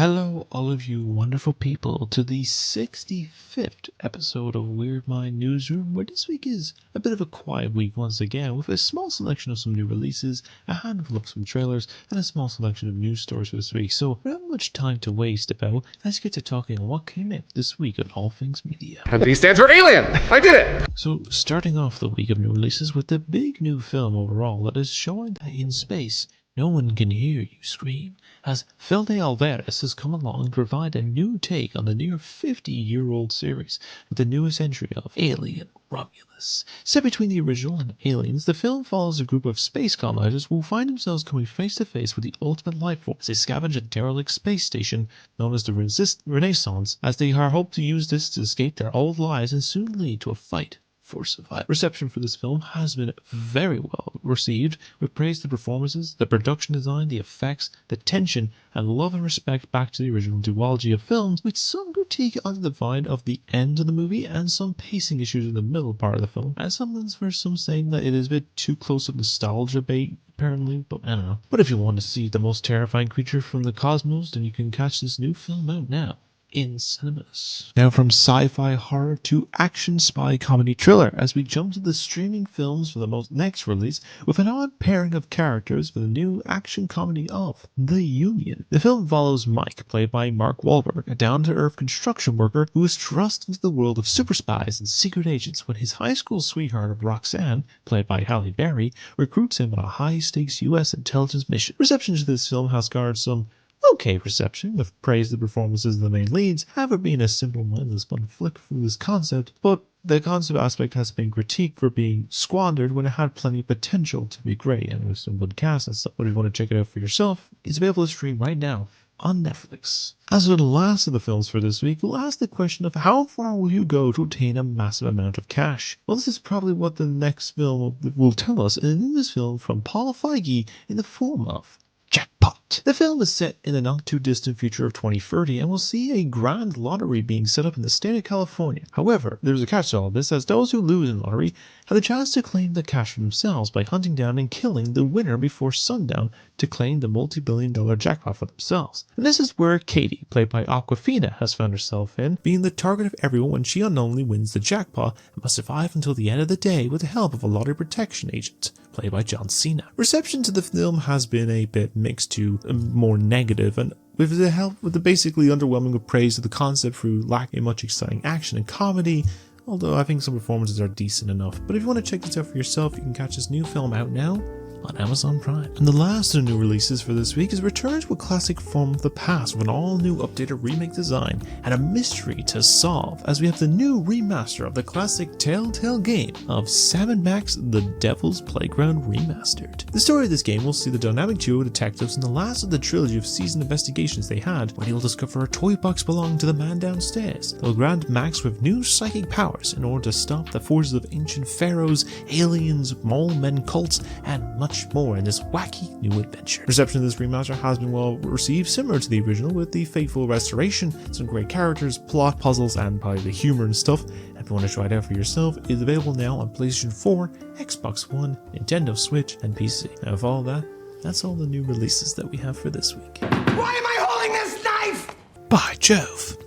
Hello, all of you wonderful people, to the 65th episode of Weird Mind Newsroom, where this week is a bit of a quiet week once again, with a small selection of some new releases, a handful of some trailers, and a small selection of news stories for this week. So, without much time to waste about, let's get to talking on what came out this week on All Things Media. And D stands for Alien! I did it! So, starting off the week of new releases with the big new film overall that is showing that in space, no one can hear you scream, as Felde Alvarez has come along to provide a new take on the near 50-year-old series with the newest entry of Alien Romulus. Set between the original and Aliens, the film follows a group of space colonizers who find themselves coming face to face with the ultimate life form as they scavenge a derelict space station known as the Renaissance, as they are hoped to use this to escape their old lives and soon lead to a fight for survival. Reception for this film has been very well received, with praise to the performances, the production design, the effects, the tension, and love and respect back to the original duology of films, with some critique on the divide of the end of the movie and some pacing issues in the middle part of the film, and some saying that it is a bit too close to nostalgia bait, apparently, but I don't know. But if you want to see the most terrifying creature from the cosmos, then you can catch this new film out now in cinemas. Now from sci-fi horror to action spy comedy thriller, as we jump to the streaming films for the most next release with an odd pairing of characters for the new action comedy of The Union. The film follows Mike, played by Mark Wahlberg, a down-to-earth construction worker who is thrust into the world of super spies and secret agents when his high school sweetheart of Roxanne, played by Halle Berry, recruits him on a high-stakes U.S. intelligence mission. Reception to this film has garnered some okay reception, with praise the performances of the main leads, however being a simple mindless fun flick through this concept, but the concept aspect has been critiqued for being squandered when it had plenty of potential to be great, and with some good cast and stuff. But if you want to check it out for yourself, it's available to stream right now on Netflix. As for the last of the films for this week, we'll ask the question of how far will you go to obtain a massive amount of cash? Well, this is probably what the next film will tell us in the newest film from Paul Feige in the form of Jackpot. The film is set in the not-too-distant future of 2030 and will see a grand lottery being set up in the state of California. However, there's a catch to all this, as those who lose in the lottery have the chance to claim the cash for themselves by hunting down and killing the winner before sundown to claim the multi-billion-dollar jackpot for themselves. And this is where Katie, played by Awkwafina, has found herself in, being the target of everyone when she unknowingly wins the jackpot and must survive until the end of the day with the help of a lottery protection agent, played by John Cena. Reception to the film has been a bit mixed to more negative, and with the basically underwhelming with praise of the concept through lacking much exciting action and comedy, although I think some performances are decent enough. But if you want to check this out for yourself, you can catch this new film out now on Amazon Prime. And the last of the new releases for this week is return to a classic from the past with an all-new updated remake design and a mystery to solve, as we have the new remaster of the classic Telltale game of Sam & Max The Devil's Playground Remastered. The story of this game will see the dynamic duo of detectives in the last of the trilogy of seasoned investigations they had, when they will discover a toy box belonging to the man downstairs. They'll grant Max with new psychic powers in order to stop the forces of ancient pharaohs, aliens, mole men cults, and much more in this wacky new adventure. Reception of this remaster has been well received, similar to the original, with the faithful restoration, some great characters, plot, puzzles, and probably the humor and stuff. And if you want to try it out for yourself, it's available now on PlayStation 4, Xbox One, Nintendo Switch, and PC. Now with all that, that's all the new releases that we have for this week. Why am I holding this knife? By Jove!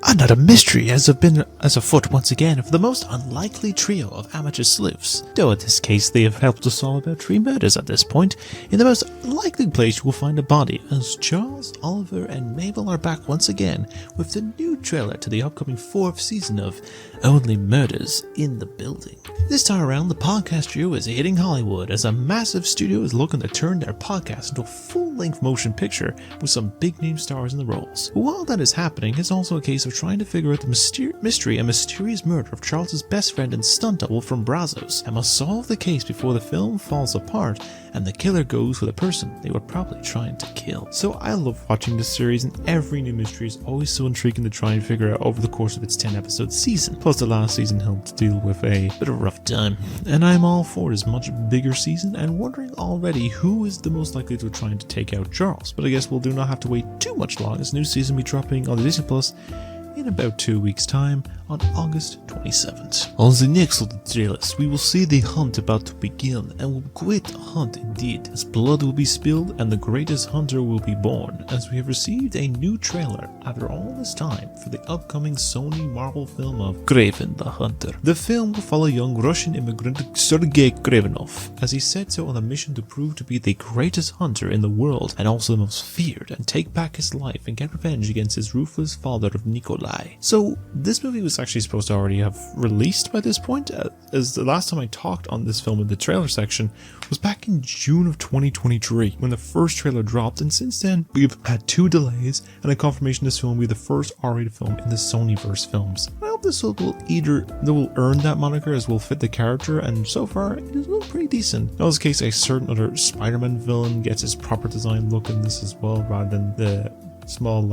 Another mystery has been afoot once again for the most unlikely trio of amateur sleuths, though in this case they have helped to solve about 3 murders at this point. In the most likely place you will find a body, as Charles, Oliver, and Mabel are back once again with the new trailer to the upcoming 4th season of Only Murders in the Building. This time around, the podcast trio is hitting Hollywood, as a massive studio is looking to turn their podcast into a full-length motion picture with some big-name stars in the roles. But while that is happening, it's also a case of trying to figure out the mystery and mysterious murder of Charles's best friend and stunt double from Brazos, and must solve the case before the film falls apart and the killer goes for the person they were probably trying to kill. So I love watching this series, and every new mystery is always so intriguing to try and figure out over the course of its 10-episode season. Plus the last season helped deal with a bit of a rough time, and I'm all for this much bigger season, and wondering already who is the most likely to try to take out Charles. But I guess we'll do not have to wait too much long, as new season will be dropping on the Disney Plus in about 2 weeks' time on August 27th. On the next of the trailers, we will see the hunt about to begin, and will quite a hunt indeed, as blood will be spilled and the greatest hunter will be born, as we have received a new trailer after all this time for the upcoming Sony Marvel film of Kraven the Hunter. The film will follow young Russian immigrant Sergei Kravenov as he sets out on a mission to prove to be the greatest hunter in the world and also the most feared, and take back his life and get revenge against his ruthless father of Nikolai. So this movie was actually supposed to already have released by this point, as the last time I talked on this film in the trailer section was back in June of 2023 when the first trailer dropped, and since then we've had 2 delays and a confirmation this film will be the first R-rated film in the Sonyverse films. I hope this will earn that moniker as will fit the character, and so far it has looked pretty decent. In this case, a certain other Spiderman villain gets his proper design look in this as well, rather than the small,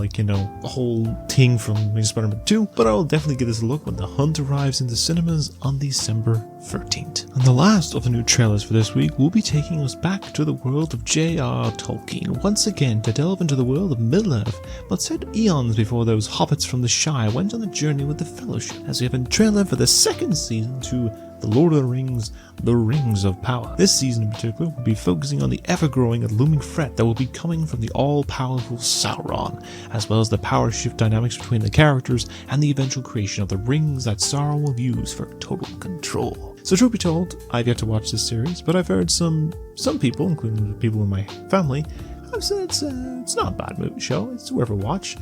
whole thing from Spider-Man 2, but I will definitely give this a look when The Hunt arrives in the cinemas on December 13th. And the last of the new trailers for this week will be taking us back to the world of J.R. Tolkien, once again to delve into the world of Middle-earth, but set eons before those hobbits from the Shire went on a journey with the Fellowship, as we have a trailer for the second season to The Lord of the Rings, The Rings of Power. This season in particular will be focusing on the ever-growing and looming threat that will be coming from the all-powerful Sauron, as well as the power shift dynamics between the characters and the eventual creation of the rings that Sauron will use for total control. So truth be told, I've yet to watch this series, but I've heard some people, including the people in my family, have said it's not a bad show, it's worth a watch.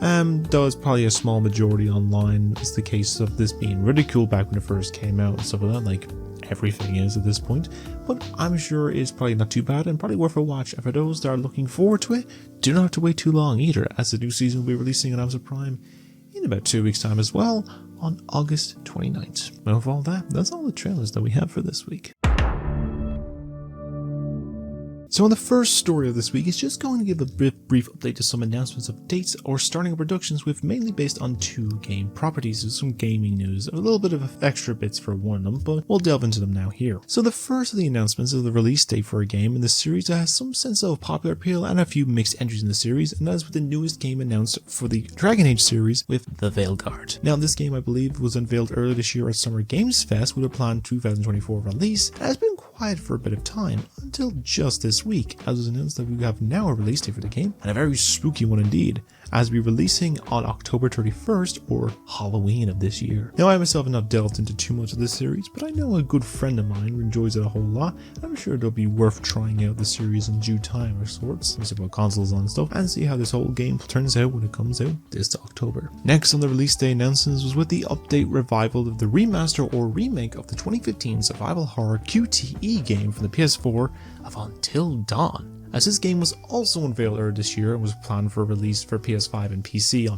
Though it's probably a small majority online is the case of this being ridiculed back when it first came out and stuff like that, like everything is at this point, but I'm sure it's probably not too bad and probably worth a watch. And for those that are looking forward to it, do not have to wait too long either, as the new season will be releasing on Amazon Prime in about 2 weeks time as well, on August 29th. And with all that, that's all the trailers that we have for this week. So the first story of this week is just going to give a brief update to some announcements of dates or starting of productions with mainly based on 2 game properties. There's some gaming news, a little bit of extra bits for one of them, but we'll delve into them now here. So the first of the announcements is the release date for a game in the series that has some sense of popular appeal and a few mixed entries in the series, and that is with the newest game announced for the Dragon Age series with The Veilguard. Now this game I believe was unveiled earlier this year at Summer Games Fest with a planned 2024 release, and has been quiet for a bit of time until just this week, as it was announced that we have now a release date for the game, and a very spooky one indeed, as we'll be releasing on October 31st, or Halloween of this year. Now I myself have not delved into too much of this series, but I know a good friend of mine who enjoys it a whole lot, and I'm sure it'll be worth trying out the series in due time of sorts, let's see about consoles and stuff, and see how this whole game turns out when it comes out this October. Next on the release day announcements was with the update revival of the remaster or remake of the 2015 survival horror QTE game for the PS4 of Until Dawn, as this game was also unveiled earlier this year and was planned for release for PS5 and PC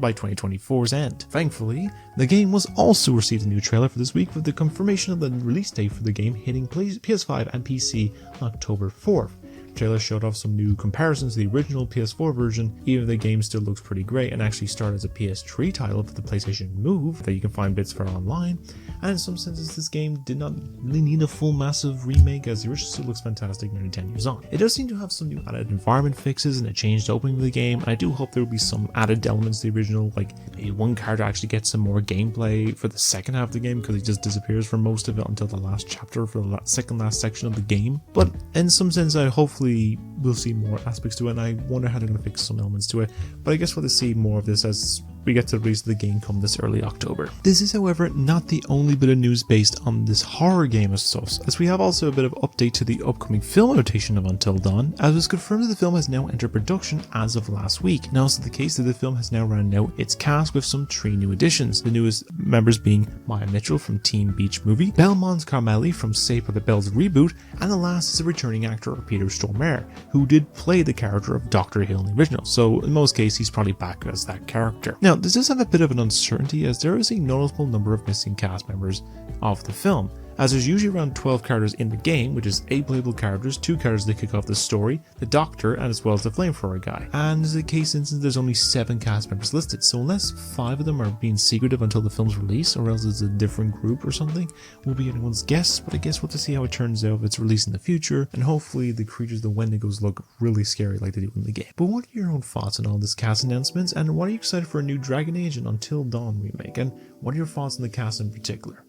by 2024's end. Thankfully, the game was also received a new trailer for this week with the confirmation of the release date for the game hitting PS5 and PC on October 4th. The trailer showed off some new comparisons to the original PS4 version, even if the game still looks pretty great and actually started as a PS3 title for the PlayStation Move that you can find bits for online. And in some senses this game did not really need a full massive remake, as the original still looks fantastic nearly 10 years on. It does seem to have some new added environment fixes and a changed opening of the game, and I do hope there will be some added elements to the original, like maybe one character actually gets some more gameplay for the second half of the game because he just disappears for most of it until the last chapter for the second last section of the game. But in some sense I hopefully we'll see more aspects to it, and I wonder how they're going to fix some elements to it, but I guess we'll see more of this as we get to the release of the game come this early October. This is however not the only bit of news based on this horror game as such, as we have also a bit of update to the upcoming film adaptation of Until Dawn, as it was confirmed that the film has now entered production as of last week. Now also the case that the film has now rounded out its cast with some 3 new additions, the newest members being Maya Mitchell from Teen Beach Movie, Belmont Carmelli from Saved by the Bell's reboot, and the last is a returning actor Peter Stormare, who did play the character of Dr. Hill in the original, so in most cases he's probably back as that character. Now this does have a bit of an uncertainty, as there is a noticeable number of missing cast members of the film, as there's usually around 12 characters in the game, which is 8 playable characters, 2 characters that kick off the story, the Doctor, and as well as the Flamethrower guy. And as a case instance, there's only 7 cast members listed, so unless 5 of them are being secretive until the film's release, or else it's a different group or something, will be anyone's guess, but I guess we'll have to see how it turns out if it's released in the future, and hopefully the creatures, the Wendigos, look really scary like they do in the game. But what are your own thoughts on all this cast announcements, and what are you excited for a new Dragon Age and Until Dawn remake, and what are your thoughts on the cast in particular?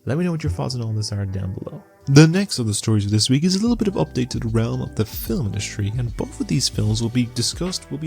Let me know what your thoughts on all this are down below. The next of the stories of this week is a little bit of update to the realm of the film industry, and both of these films will be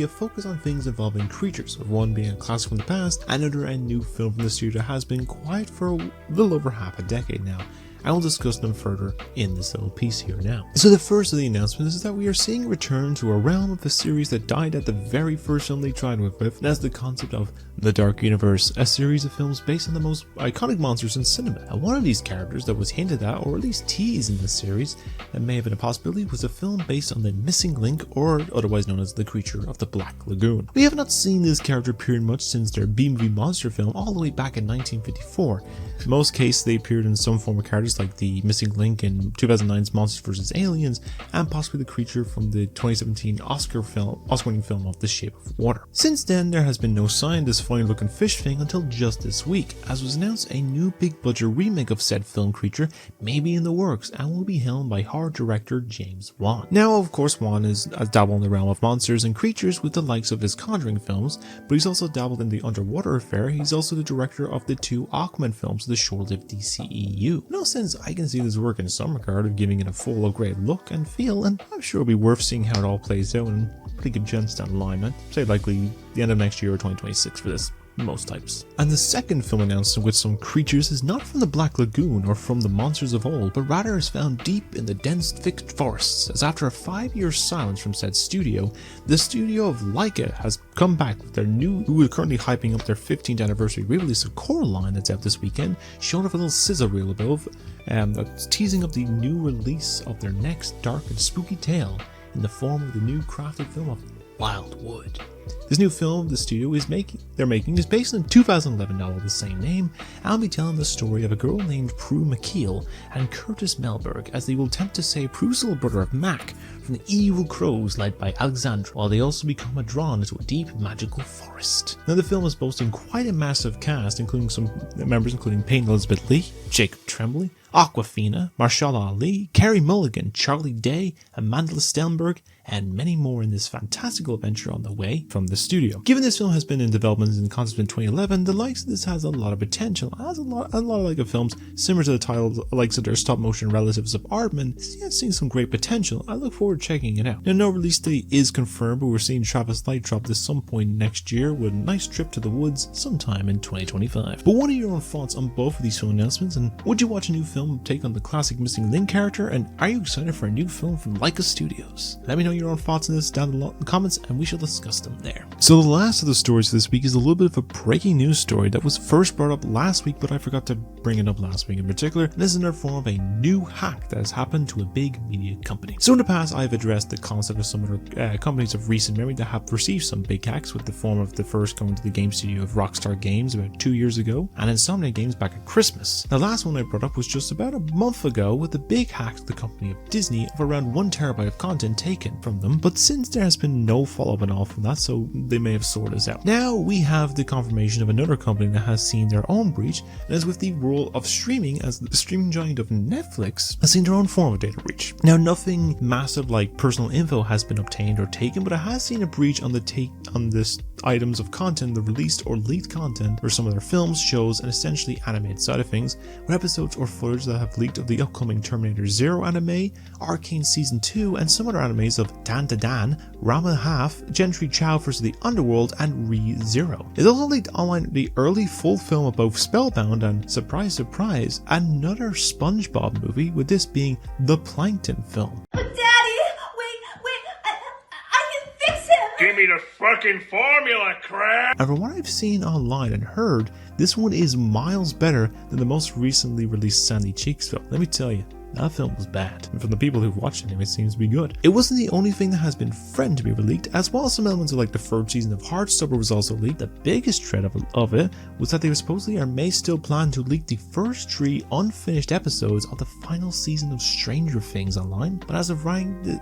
a focus on things involving creatures, with one being a classic from the past, and another a new film from the studio that has been quiet for a little over half a decade now. I will discuss them further in this little piece here now. So the first of the announcements is that we are seeing a return to a realm of the series that died at the very first film they tried with, and that's the concept of the Dark Universe, a series of films based on the most iconic monsters in cinema. And one of these characters that was hinted at, or at least teased in the series, that may have been a possibility, was a film based on the Missing Link, or otherwise known as the Creature of the Black Lagoon. We have not seen this character appear much since their B-movie monster film all the way back in 1954. In most cases, they appeared in some form of characters like the Missing Link in 2009's Monsters vs. Aliens, and possibly the creature from the 2017 Oscar-winning film of The Shape of Water. Since then, there has been no sign of this funny-looking fish thing until just this week, as was announced a new big-budget remake of said film creature may be in the works and will be helmed by horror director James Wan. Now, of course, Wan has dabbled in the realm of monsters and creatures with the likes of his Conjuring films, but he's also dabbled in the underwater affair. He's also the director of the 2 Aquaman films, the short-lived DCEU. In all sense, I can see this work in some regard of giving it a full upgrade look and feel, and I'm sure it'll be worth seeing how it all plays out and pretty good chance down the line. I'd say likely the end of next year or 2026 for this. Most types. And the second film announced with some creatures is not from the Black Lagoon or from the monsters of old, but rather is found deep in the dense thick forests, as after a 5-year silence from said studio, the studio of Laika has come back with their who are currently hyping up their 15th anniversary re-release of Coraline that's out this weekend, showing off a little sizzle reel above, that's teasing up the new release of their next dark and spooky tale in the form of the new crafted film of Wildwood. This new film the studio is making is based on the 2011 novel of the same name, and will be telling the story of a girl named Prue McKeel and Curtis Melberg as they will attempt to save Prue's little brother of Mac from the evil crows led by Alexandra, while they also become drawn into a deep magical forest. Now the film is boasting quite a massive cast, including some members including Payne Elizabeth Lee, Jacob Tremblay, Awkwafina, Mahershala Ali, Carey Mulligan, Charlie Day, Amanda Stenberg, and many more in this fantastical adventure on the way from the studio. Given this film has been in development in concept in 2011, the likes of this has a lot of potential, as a lot of Laika films, similar to the titles likes of their stop-motion relatives of Aardman, seeing some great potential. I look forward to checking it out. Now, no release date is confirmed, but we're seeing Travis Knight drop this some point next year with a nice trip to the woods sometime in 2025. But what are your own thoughts on both of these film announcements, and would you watch a new film take on the classic Missing Link character, and are you excited for a new film from Laika Studios? Let me know your own thoughts on this down in the comments, and we shall discuss them there. So the last of the stories for this week is a little bit of a breaking news story that was first brought up last week, but I forgot to bring it up last week in particular. This is in the form of a new hack that has happened to a big media company. So in the past, I've addressed the concept of some other companies of recent memory that have received some big hacks, with the form of the first coming to the game studio of Rockstar Games about 2 years ago, and Insomniac Games back at Christmas. The last one I brought up was just about a month ago, with the big hack to the company of Disney of around 1 terabyte of content taken from them, but since there has been no follow-up at all from that, so they may have sorted this out. Now we have the confirmation of another company that has seen their own breach, and is with the role of streaming, as the streaming giant of Netflix has seen their own form of data breach. Now nothing massive like personal info has been obtained or taken, but it has seen a breach on this items of content, the released or leaked content for some of their films, shows, and essentially animated side of things, with episodes or footage that have leaked of the upcoming Terminator Zero anime, Arcane Season 2, and some other animes of Dan to Dan, Rama Half, Gentry Chow vs. the Underworld, and Re-Zero. It's also leaked online the early full film of both Spellbound and, surprise surprise, another Spongebob movie, with this being the Plankton film. Give me the fucking formula, crap! And from what I've seen online and heard, this one is miles better than the most recently released Sandy Cheeks film. Let me tell you, that film was bad. And from the people who've watched it, it seems to be good. It wasn't the only thing that has been threatened to be leaked, as well as some elements of like the third season of Heartstopper was also leaked. The biggest threat of it was that they were supposedly or may still plan to leak the first 3 unfinished episodes of the final season of Stranger Things online, but as of writing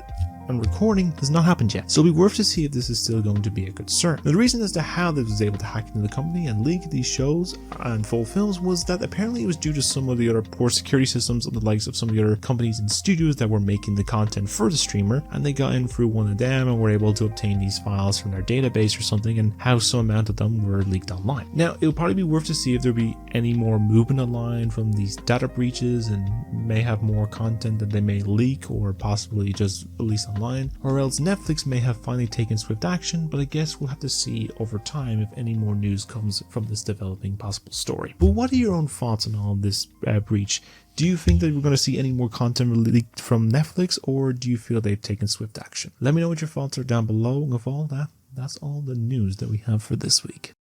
and recording has not happened yet, so it'll be worth to see if this is still going to be a concern. Now, the reason as to how this was able to hack into the company and leak these shows and full films was that apparently it was due to some of the other poor security systems of the likes of some of the other companies and studios that were making the content for the streamer, and they got in through one of them and were able to obtain these files from their database or something, and how some amount of them were leaked online. Now, it'll probably be worth to see if there'll be any more movement online from these data breaches and may have more content that they may leak or possibly just release online, or else Netflix may have finally taken swift action, but I guess we'll have to see over time if any more news comes from this developing possible story. But what are your own thoughts on all this breach? Do you think that we're going to see any more content leaked from Netflix, or do you feel they've taken swift action? Let me know what your thoughts are down below. With all that, that's all the news that we have for this week.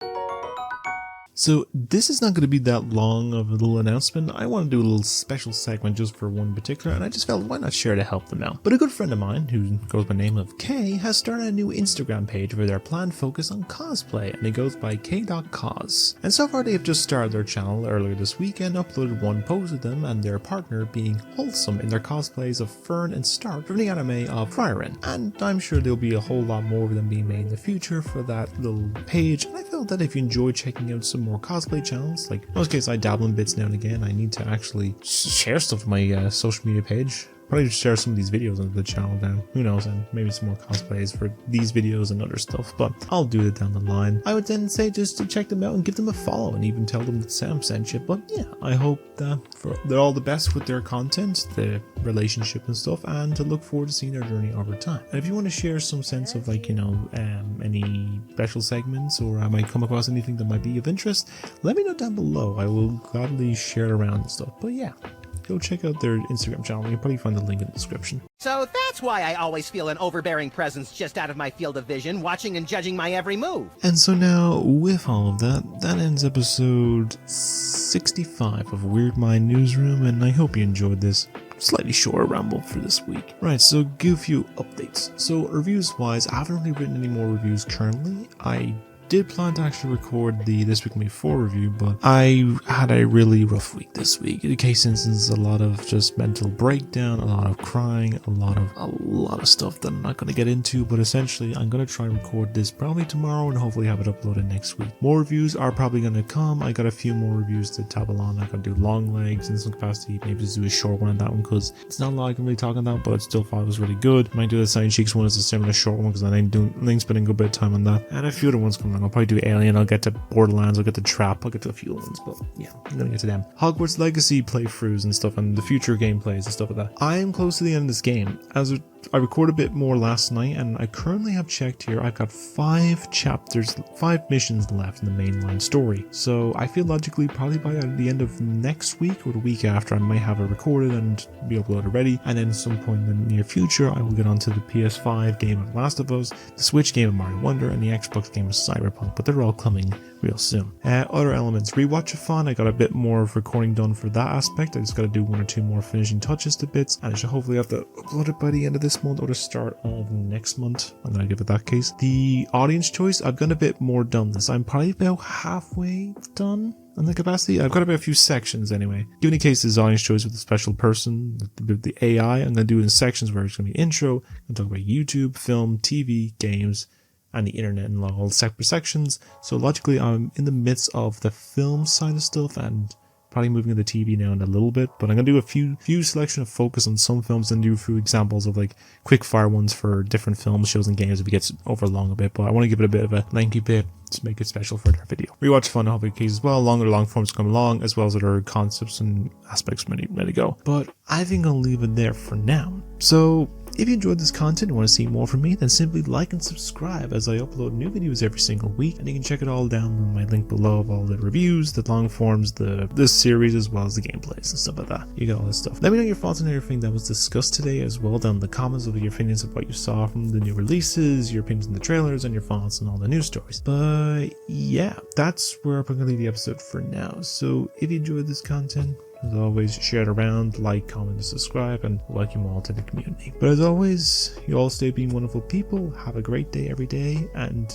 So this is not going to be that long of a little announcement. I want to do a little special segment just for one particular, and I just felt why not share to help them out. But a good friend of mine, who goes by the name of Kay, has started a new Instagram page where their planned focus on cosplay, and it goes by k.cos. And so far they have just started their channel earlier this week and uploaded one post of them and their partner being wholesome in their cosplays of Fern and Stark from the anime of Kraven. And I'm sure there'll be a whole lot more of them being made in the future for that little page, and I felt that if you enjoy checking out some more cosplay channels, like in most cases I dabble in bits now and again, I need to actually share stuff to my social media page. Probably just share some of these videos on the channel down, who knows, and maybe some more cosplays for these videos and other stuff, but I'll do it down the line. I would then say just to check them out and give them a follow and even tell them that Sam sent you, but yeah, I hope that they're all the best with their content, their relationship and stuff, and to look forward to seeing their journey over time. And if you want to share some sense of like, you know, any special segments, or I might come across anything that might be of interest, let me know down below. I will gladly share around and stuff, but yeah. Go check out their Instagram channel. You can probably find the link in the description. So that's why I always feel an overbearing presence just out of my field of vision, watching and judging my every move. And so now, with all of that, that ends episode 65 of Weird Mind Newsroom, and I hope you enjoyed this slightly shorter ramble for this week. Right, so give a few updates. So reviews wise, I haven't really written any more reviews currently. I did plan to actually record the This Week in Me 4 review, but I had a really rough week this week. In case instance, a lot of just mental breakdown, a lot of crying, a lot of stuff that I'm not going to get into, but essentially I'm going to try and record this probably tomorrow and hopefully have it uploaded next week. More reviews are probably going to come. I got a few more reviews to tabble on. I got to do long legs in some capacity, maybe just do a short one on that one because it's not a lot I can really talk about, but I still thought it was really good. Might do the Side Cheeks one as a similar short one because I ain't spending a good bit of time on that. And a few other ones coming. I'll probably do Alien, I'll get to Borderlands, I'll get to Trap, I'll get to a few ones, but yeah, I'm gonna get to them. Hogwarts Legacy playthroughs and stuff, and the future gameplays and stuff like that. I am close to the end of this game. I recorded a bit more last night, and I currently have checked here, I've got 5 missions left in the mainline story. So I feel logically probably by the end of next week or the week after, I might have it recorded and be uploaded ready, and then at some point in the near future, I will get onto the PS5 game of Last of Us, the Switch game of Mario Wonder, and the Xbox game of Cyberpunk, but they're all coming real soon. Other elements, rewatch-a-thon, I got a bit more of recording done for that aspect. I just got to do 1 or 2 more finishing touches to bits, and I should hopefully have to upload it by the end of this month or the start of next month. I'm going to give it that case. The audience choice, I've got a bit more done this. I'm probably about halfway done on the capacity. I've got about a few sections anyway. Given the case is audience choice with a special person, the AI, I'm going to do it in sections where it's going to be intro, I'm going to talk about YouTube, film, TV, games, and the internet and all separate sections. So logically, I'm in the midst of the film side of stuff and probably moving to the TV now in a little bit, but I'm going to do a few selection of focus on some films and do a few examples of like quick fire ones for different films, shows, and games if it gets over long a bit, but I want to give it a bit of a lengthy bit to make it special for their video. Rewatch fun hobby case as well, long forms come along, as well as other concepts and aspects ready to go. But I think I'll leave it there for now. So if you enjoyed this content and want to see more from me, then simply like and subscribe as I upload new videos every single week, and you can check it all down in my link below of all the reviews, the long forms, this series, as well as the gameplays and stuff like that. You got all this stuff. Let me know your thoughts on everything that was discussed today as well down in the comments of your opinions of what you saw from the new releases, your opinions on the trailers, and your thoughts on all the news stories. But yeah, that's where I'm going to leave the episode for now. So if you enjoyed this content, As always, share it around, like, comment, and subscribe, and welcome you all to the community. But as always, you all stay being wonderful people. Have a great day every day, and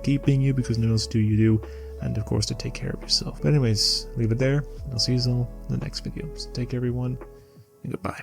keep being you, because no one else do you do. And of course, to take care of yourself. But anyways, leave it there. I'll see you all in the next video. So take care, everyone, and goodbye.